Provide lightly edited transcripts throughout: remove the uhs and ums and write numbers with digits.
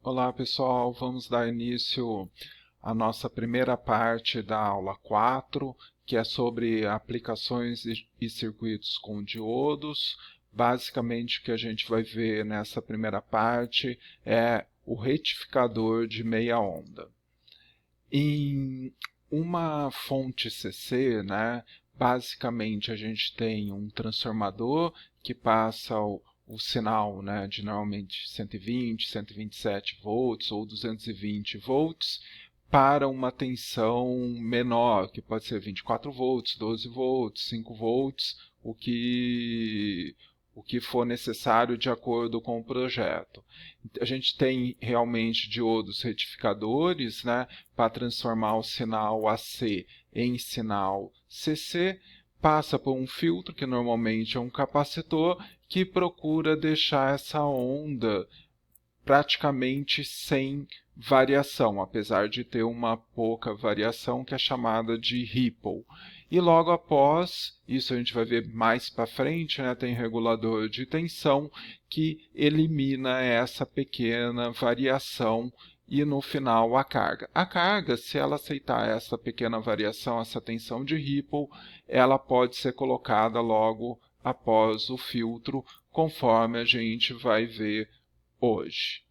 Olá pessoal, vamos dar início à nossa primeira parte da aula 4, que é sobre aplicações e circuitos com diodos. Basicamente o que a gente vai ver nessa primeira parte é o retificador de meia onda. Em uma fonte CC, basicamente a gente tem um transformador que passa o sinal, de normalmente 120, 127 volts ou 220 volts para uma tensão menor, que pode ser 24 volts, 12 volts, 5 volts, o que for necessário de acordo com o projeto. A gente tem realmente diodos retificadores, para transformar o sinal AC em sinal CC, passa por um filtro, que normalmente é um capacitor, que procura deixar essa onda praticamente sem variação, apesar de ter uma pouca variação que é chamada de ripple. E logo após, isso a gente vai ver mais para frente, tem regulador de tensão que elimina essa pequena variação e no final a carga. A carga, se ela aceitar essa pequena variação, essa tensão de ripple, ela pode ser colocada logo após o filtro, conforme a gente vai ver hoje.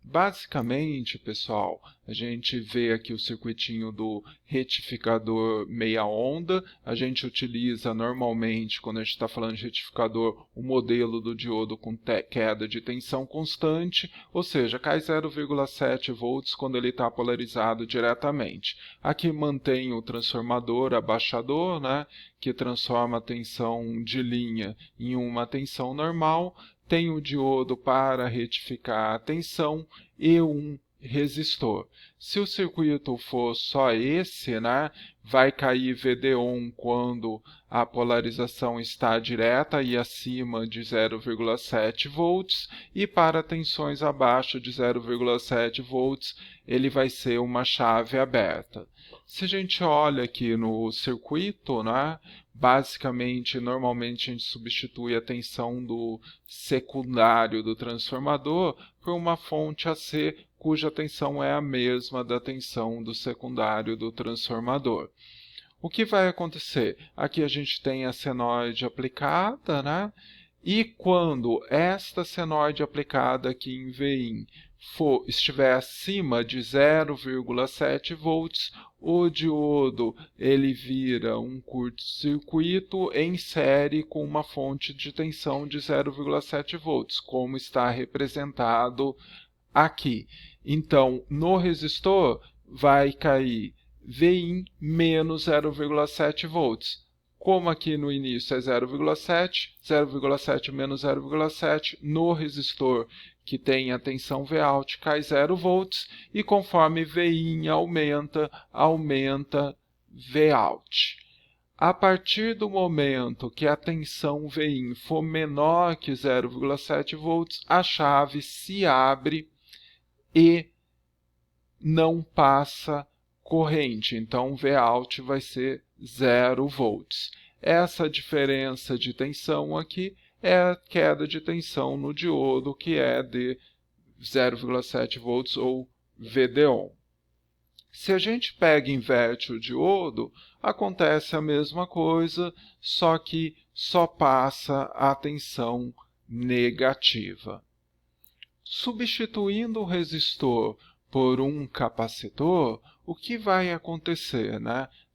Basicamente, pessoal, a gente vê aqui o circuitinho do retificador meia onda. A gente utiliza normalmente, quando a gente está falando de retificador, o modelo do diodo com queda de tensão constante, ou seja, cai 0,7 volts quando ele está polarizado diretamente. Aqui mantém o transformador abaixador, que transforma a tensão de linha em uma tensão normal. Tem o diodo para retificar a tensão e um resistor. Se o circuito for só esse, vai cair VD1 quando a polarização está direta e acima de 0,7 volts, e para tensões abaixo de 0,7 volts ele vai ser uma chave aberta. Se a gente olha aqui no circuito, basicamente, normalmente a gente substitui a tensão do secundário do transformador por uma fonte AC cuja tensão é a mesma da tensão do secundário do transformador. O que vai acontecer? Aqui a gente tem a senoide aplicada, e quando esta senoide aplicada aqui em Vin estiver acima de 0,7 volts, o diodo ele vira um curto-circuito em série com uma fonte de tensão de 0,7 volts, como está representado aqui. Então, no resistor vai cair Vin menos 0,7 volts. Como aqui no início é 0,7, 0,7 menos 0,7, no resistor que tem a tensão Vout cai 0 volts, e conforme Vin aumenta, aumenta Vout. A partir do momento que a tensão Vin for menor que 0,7 volts, a chave se abre e não passa corrente, então Vout vai ser 0 volts. Essa diferença de tensão aqui é a queda de tensão no diodo, que é de 0,7 volts ou VD1. Se a gente pega e inverte o diodo, acontece a mesma coisa, só que só passa a tensão negativa. Substituindo o resistor por um capacitor, o que vai acontecer,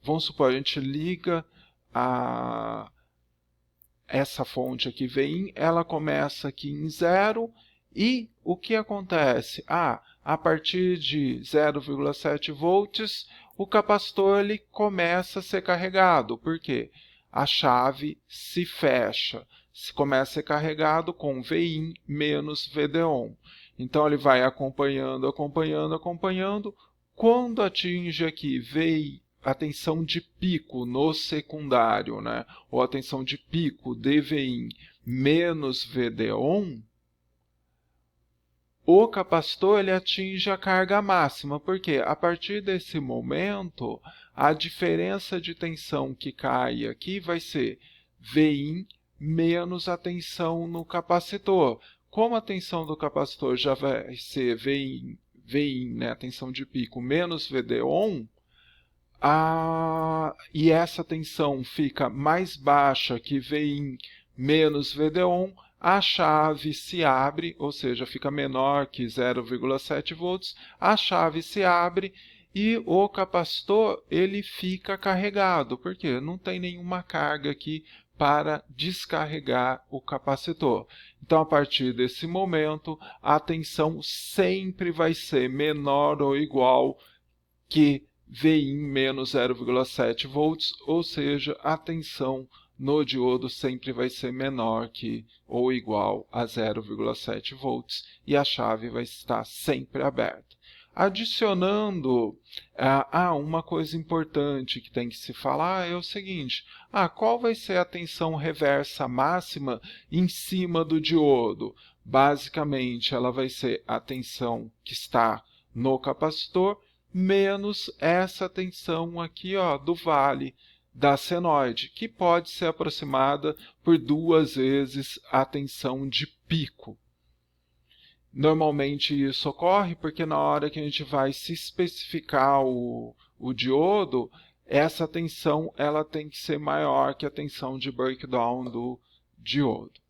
Vamos supor, a gente liga essa fonte aqui Vin, ela começa aqui em 0, e o que acontece? A partir de 0,7 volts, o capacitor ele começa a ser carregado. Por quê? A chave se fecha. Começa a ser carregado com Vin menos VD1. Então ele vai acompanhando, acompanhando, acompanhando. Quando atinge aqui a tensão de pico no secundário, ou a tensão de pico de Vin menos VD1, o capacitor ele atinge a carga máxima, porque a partir desse momento, a diferença de tensão que cai aqui vai ser Vin menos a tensão no capacitor. Como a tensão do capacitor já vai ser Vin Vin, né, a tensão de pico, menos VD-on, e essa tensão fica mais baixa que Vin menos VD-on, a chave se abre, ou seja, fica menor que 0,7 volts, a chave se abre e o capacitor ele fica carregado, porque não tem nenhuma carga aqui para descarregar o capacitor. Então, a partir desse momento, a tensão sempre vai ser menor ou igual que Vin menos 0,7 volts, ou seja, a tensão no diodo sempre vai ser menor que ou igual a 0,7 volts e a chave vai estar sempre aberta. Adicionando, uma coisa importante que tem que se falar é o seguinte, qual vai ser a tensão reversa máxima em cima do diodo? Basicamente, ela vai ser a tensão que está no capacitor menos essa tensão aqui, do vale da senoide, que pode ser aproximada por 2 vezes a tensão de pico. Normalmente isso ocorre porque na hora que a gente vai se especificar o diodo, essa tensão ela tem que ser maior que a tensão de breakdown do diodo.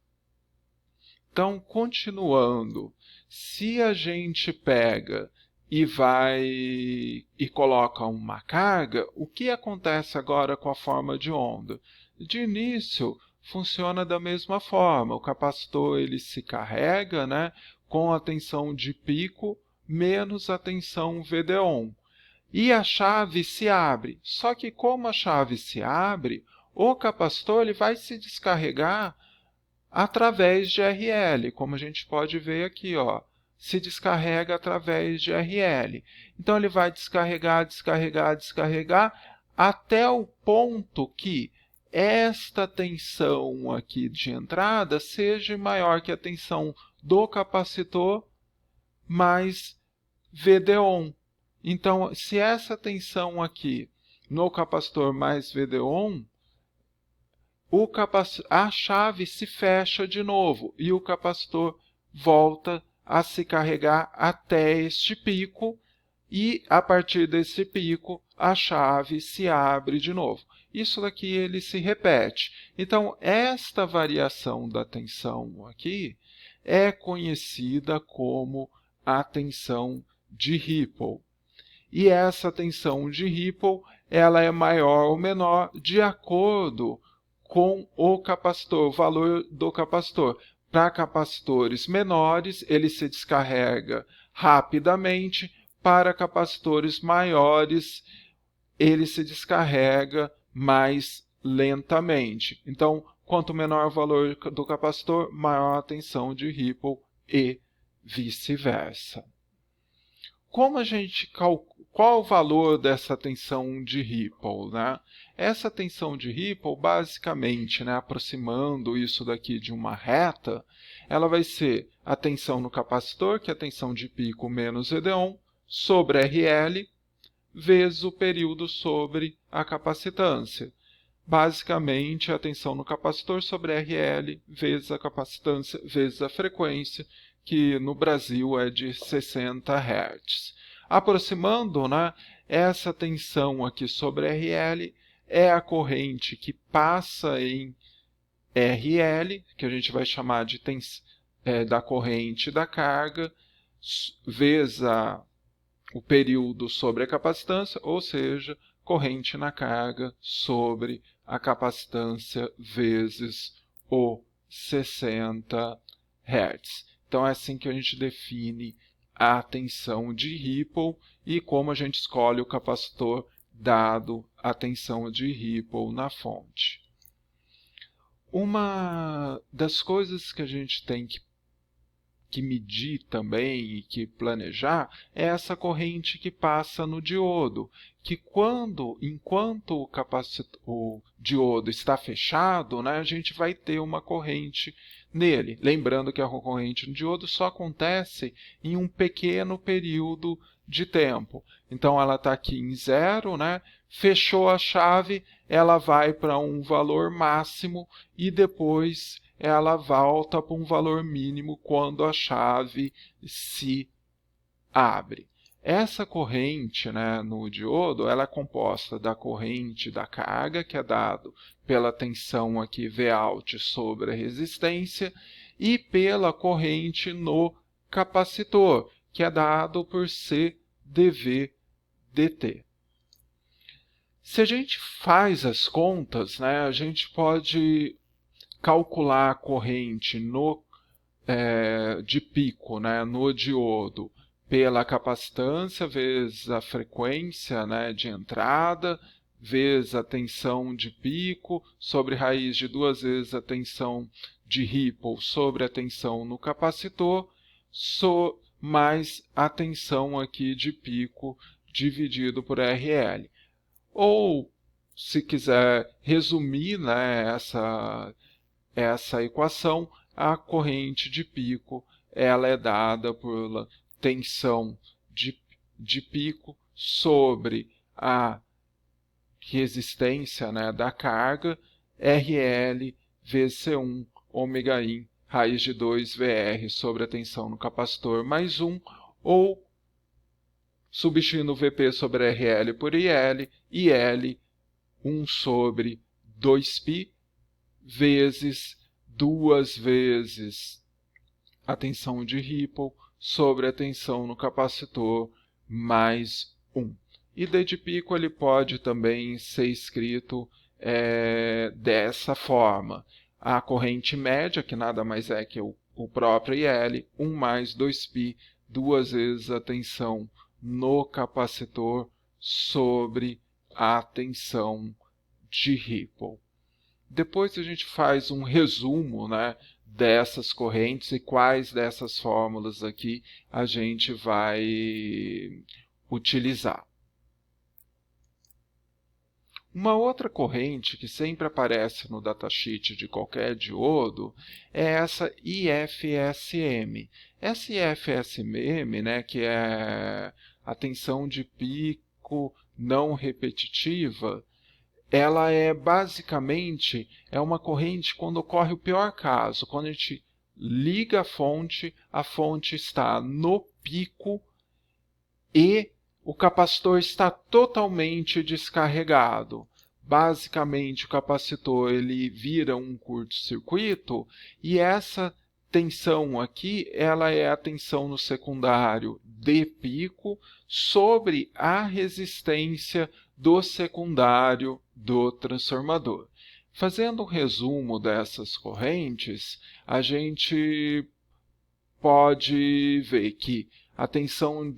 Então, continuando, se a gente pega e coloca uma carga, o que acontece agora com a forma de onda? De início, funciona da mesma forma. O capacitor ele se carrega, né, com a tensão de pico menos a tensão VD-on. E a chave se abre. Só que como a chave se abre, o capacitor ele vai se descarregar através de RL, como a gente pode ver aqui, se descarrega através de RL. Então, ele vai descarregar, descarregar, descarregar, até o ponto que esta tensão aqui de entrada seja maior que a tensão do capacitor mais VD-on. Então, se essa tensão aqui no capacitor mais VD-on, a chave se fecha de novo e o capacitor volta a se carregar até este pico e a partir desse pico a chave se abre de novo. Isso daqui ele se repete. Então, esta variação da tensão aqui é conhecida como a tensão de Ripple. E essa tensão de Ripple ela é maior ou menor de acordo com o capacitor, o valor do capacitor. Para capacitores menores, ele se descarrega rapidamente. Para capacitores maiores, ele se descarrega mais lentamente. Então, quanto menor o valor do capacitor, maior a tensão de Ripple e vice-versa. Qual o valor dessa tensão de Ripple, né? Essa tensão de Ripple, basicamente, né, aproximando isso daqui de uma reta, ela vai ser a tensão no capacitor, que é a tensão de pico menos VD-on, sobre RL, vezes o período sobre a capacitância. Basicamente, a tensão no capacitor sobre RL, vezes a capacitância, vezes a frequência, que no Brasil é de 60 Hz. Aproximando, né, essa tensão aqui sobre RL é a corrente que passa em RL, que a gente vai chamar de da corrente da carga, vezes o período sobre a capacitância, ou seja, corrente na carga sobre a capacitância vezes o 60 Hz. Então, é assim que a gente define a tensão de Ripple e como a gente escolhe o capacitor dado a tensão de Ripple na fonte. Uma das coisas que a gente tem que medir também e que planejar é essa corrente que passa no diodo, que enquanto o diodo está fechado, né, a gente vai ter uma corrente nele. Lembrando que a corrente no diodo só acontece em um pequeno período de tempo. Então, ela está aqui em 0, né? Fechou a chave, ela vai para um valor máximo e depois ela volta para um valor mínimo quando a chave se abre. Essa corrente, né, no diodo, ela é composta da corrente da carga, que é dado pela tensão aqui Vout sobre a resistência, e pela corrente no capacitor, que é dado por C dV dt. Se a gente faz as contas, né, a gente pode calcular a corrente de pico, né, no diodo pela capacitância vezes a frequência, né, de entrada, vezes a tensão de pico, sobre raiz de 2 vezes a tensão de Ripple sobre a tensão no capacitor, mais a tensão aqui de pico dividido por RL. Ou, se quiser resumir, né, essa equação, a corrente de pico ela é dada por tensão de pico sobre a resistência, né, da carga, RL vezes C1 ômega in raiz de 2 VR sobre a tensão no capacitor mais 1, ou substituindo Vp sobre RL por IL, IL 1 sobre 2π vezes 2 vezes a tensão de Ripple sobre a tensão no capacitor mais 1. E D de pico ele pode também ser escrito dessa forma. A corrente média, que nada mais é que o próprio IL, 1 mais 2π, 2 vezes a tensão no capacitor sobre a tensão de Ripple. Depois a gente faz um resumo, né, dessas correntes e quais dessas fórmulas aqui a gente vai utilizar. Uma outra corrente que sempre aparece no datasheet de qualquer diodo é essa IFSM. Essa IFSM, né, que é a tensão de pico não repetitiva, ela é basicamente uma corrente quando ocorre o pior caso, quando a gente liga a fonte está no pico e o capacitor está totalmente descarregado. Basicamente, o capacitor ele vira um curto-circuito e essa tensão aqui ela é a tensão no secundário de pico sobre a resistência do secundário do transformador. Fazendo um resumo dessas correntes, a gente pode ver que a tensão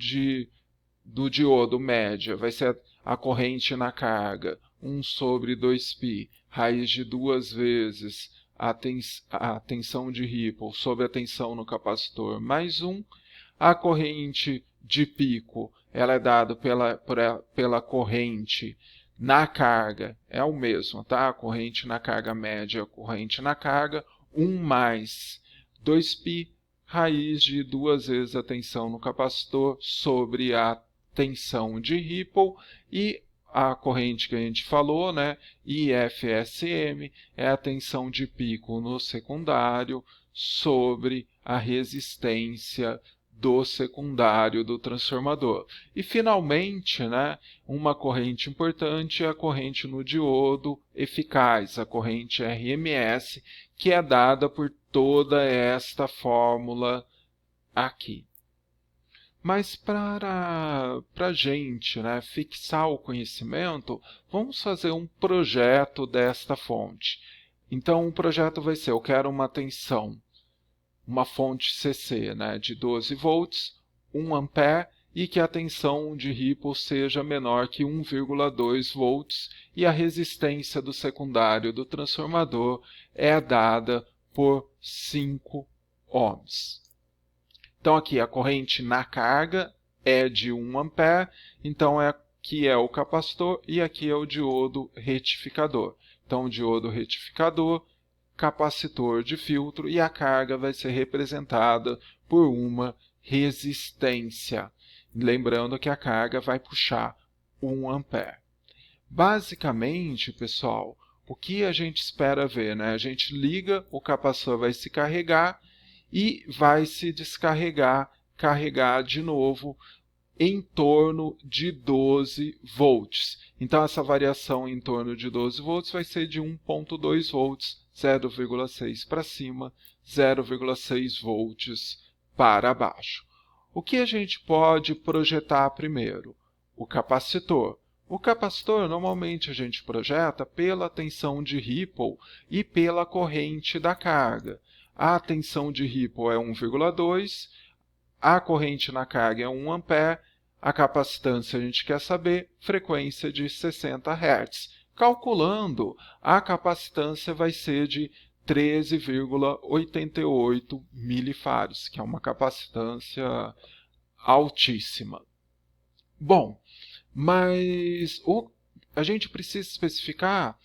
do diodo média vai ser a corrente na carga 1 sobre 2π, raiz de 2 vezes a tensão de Ripple sobre a tensão no capacitor mais 1. A corrente de pico ela é dada pela corrente na carga, é o mesmo, tá? A corrente na carga média, a corrente na carga, 1 mais 2π, raiz de 2 vezes a tensão no capacitor sobre a tensão de Ripple, e a corrente que a gente falou, né, IFSM, é a tensão de pico no secundário sobre a resistência do secundário do transformador. E finalmente, né, uma corrente importante é a corrente no diodo eficaz, a corrente RMS, que é dada por toda esta fórmula aqui. Mas para a gente, né, fixar o conhecimento, vamos fazer um projeto desta fonte. Então, o projeto vai ser, eu quero uma tensão, uma fonte CC, né, de 12 volts, 1 ampere, e que a tensão de Ripple seja menor que 1,2 volts, e a resistência do secundário do transformador é dada por 5 ohms. Então, aqui a corrente na carga é de 1 ampere, então aqui é o capacitor e aqui é o diodo retificador. Então, o diodo retificador, capacitor de filtro, e a carga vai ser representada por uma resistência. Lembrando que a carga vai puxar 1 ampere. Basicamente, pessoal, o que a gente espera ver, né? A gente liga, o capacitor vai se carregar e vai se descarregar carregar de novo em torno de 12 volts. Então, essa variação em torno de 12 volts vai ser de 1,2 volts, 0,6 para cima, 0,6 volts para baixo. O que a gente pode projetar primeiro? O capacitor. O capacitor, normalmente, a gente projeta pela tensão de Ripple e pela corrente da carga. A tensão de Ripple é 1,2, a corrente na carga é 1 ampere, a capacitância a gente quer saber, frequência de 60 Hz. Calculando, a capacitância vai ser de 13,88 milifarads, que é uma capacitância altíssima. Bom, mas a gente precisa especificar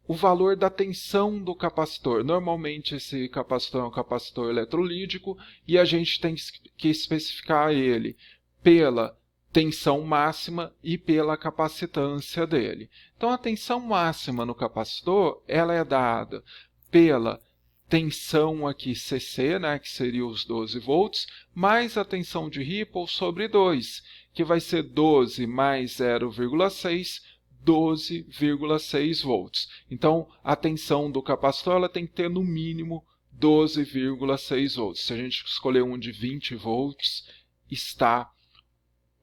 o valor da tensão do capacitor. Normalmente esse capacitor é um capacitor eletrolítico e a gente tem que especificar ele pela tensão máxima e pela capacitância dele. Então a tensão máxima no capacitor, ela é dada pela tensão aqui CC, né, que seria os 12 volts, mais a tensão de Ripple sobre 2, que vai ser 12 mais 0,6, 12,6 volts. Então, a tensão do capacitor ela tem que ter no mínimo 12,6 volts. Se a gente escolher um de 20 volts, está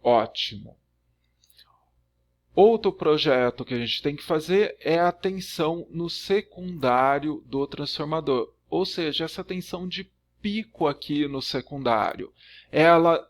ótimo. Outro projeto que a gente tem que fazer é a tensão no secundário do transformador, ou seja, essa tensão de pico aqui no secundário. Ela,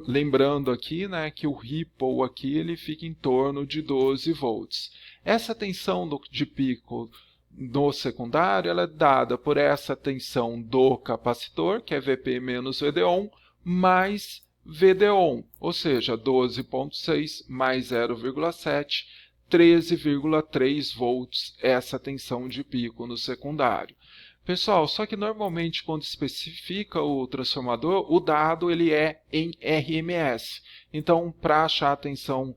lembrando aqui, né, que o Ripple aqui ele fica em torno de 12 volts. Essa tensão de pico no secundário ela é dada por essa tensão do capacitor, que é Vp menos VD1, mais VD1, ou seja, 12,6 mais 0,7, 13,3 volts, essa tensão de pico no secundário. Pessoal, só que normalmente quando especifica o transformador, o dado ele é em RMS. Então, para achar a tensão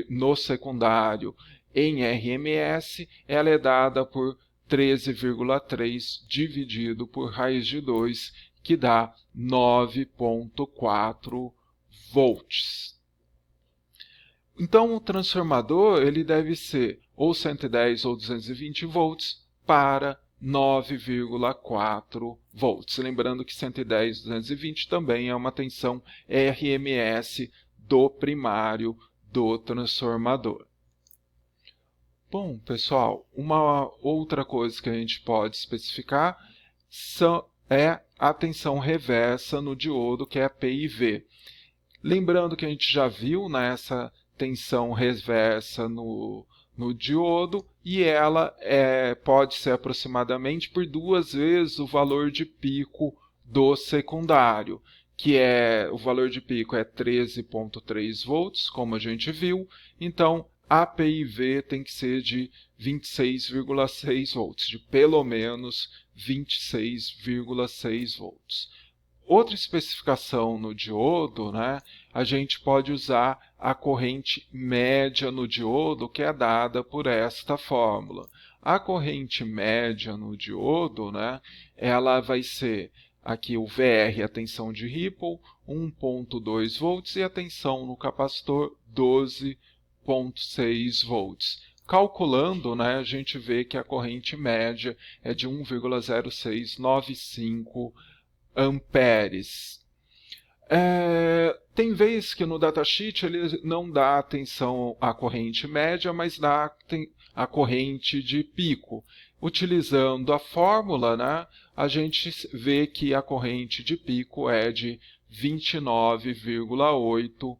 no secundário em RMS, ela é dada por 13,3 dividido por raiz de 2, que dá 9,4 volts. Então, o transformador ele deve ser ou 110 ou 220 volts para 9,4 volts. Lembrando que 110 e 220 também é uma tensão RMS do primário do transformador. Bom, pessoal, uma outra coisa que a gente pode especificar é a tensão reversa no diodo, que é a PIV. Lembrando que a gente já viu essa tensão reversa no diodo e ela pode ser aproximadamente por 2 vezes o valor de pico do secundário, que o valor de pico é 13,3 volts, como a gente viu. Então, a PIV tem que ser de 26,6 volts, de pelo menos 26,6 volts. Outra especificação no diodo, né, a gente pode usar a corrente média no diodo, que é dada por esta fórmula. A corrente média no diodo, né, ela vai ser aqui o VR, a tensão de Ripple, 1,2 volts, e a tensão no capacitor, 12,6 volts. Calculando, né, a gente vê que a corrente média é de 1,0695 amperes. Tem vezes que no datasheet ele não dá atenção à corrente média, mas dá a corrente de pico. Utilizando a fórmula, né, a gente vê que a corrente de pico é de 29,8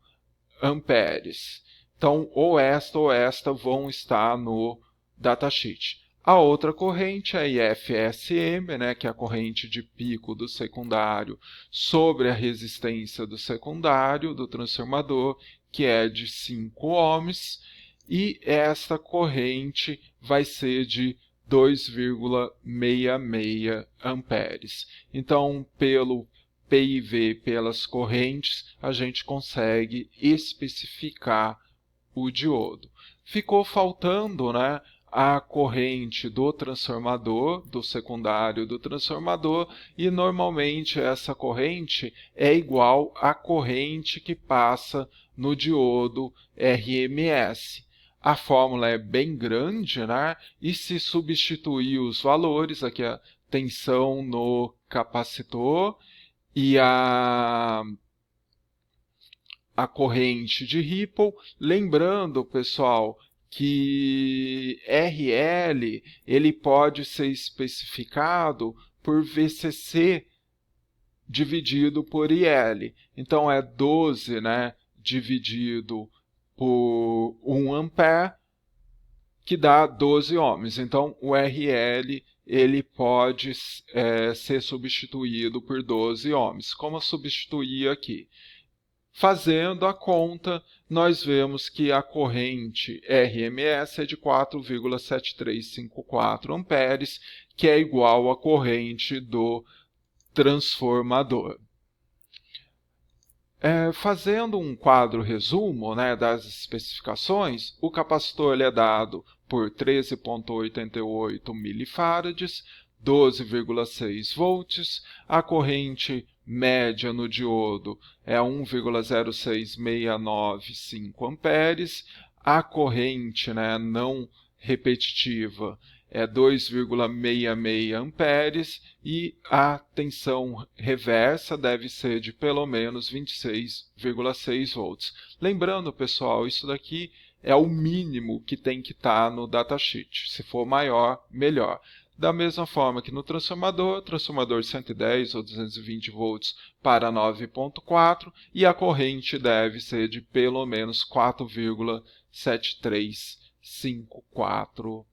amperes. Então, ou esta vão estar no datasheet. A outra corrente é a IFSM, né, que é a corrente de pico do secundário sobre a resistência do secundário do transformador, que é de 5 ohms, e esta corrente vai ser de 2,66 amperes. Então, pelo PIV, pelas correntes, a gente consegue especificar o diodo. Ficou faltando, né, a corrente do transformador, do secundário do transformador, e normalmente essa corrente é igual à corrente que passa no diodo RMS. A fórmula é bem grande, né? E se substituir os valores, aqui a tensão no capacitor e a corrente de Ripple, lembrando, pessoal, que RL ele pode ser especificado por VCC dividido por IL. Então é 12, né, dividido por 1 ampere, que dá 12 ohms. Então o RL ele pode ser substituído por 12 ohms. Como substituir aqui? Fazendo a conta, nós vemos que a corrente RMS é de 4,7354 amperes, que é igual à corrente do transformador. Fazendo um quadro resumo, né, das especificações, o capacitor ele é dado por 13,88 milifarads, 12,6 volts, a corrente média no diodo é 1,0695 amperes, a corrente, né, não repetitiva é 2,66 amperes e a tensão reversa deve ser de pelo menos 26,6 volts. Lembrando, pessoal, isso daqui é o mínimo que tem que estar no datasheet. Se for maior, melhor. Da mesma forma que no transformador 110 ou 220 volts para 9,4 e a corrente deve ser de pelo menos 4,7354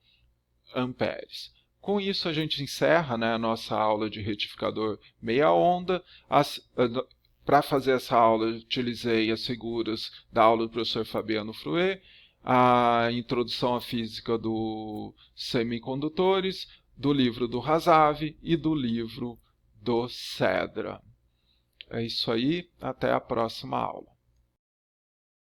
amperes. Com isso a gente encerra, né, a nossa aula de retificador meia onda. Para fazer essa aula eu utilizei as figuras da aula do professor Fabiano Fruet, a introdução à física dos semicondutores, do livro do Razavi e do livro do Cedra. É isso aí, até a próxima aula.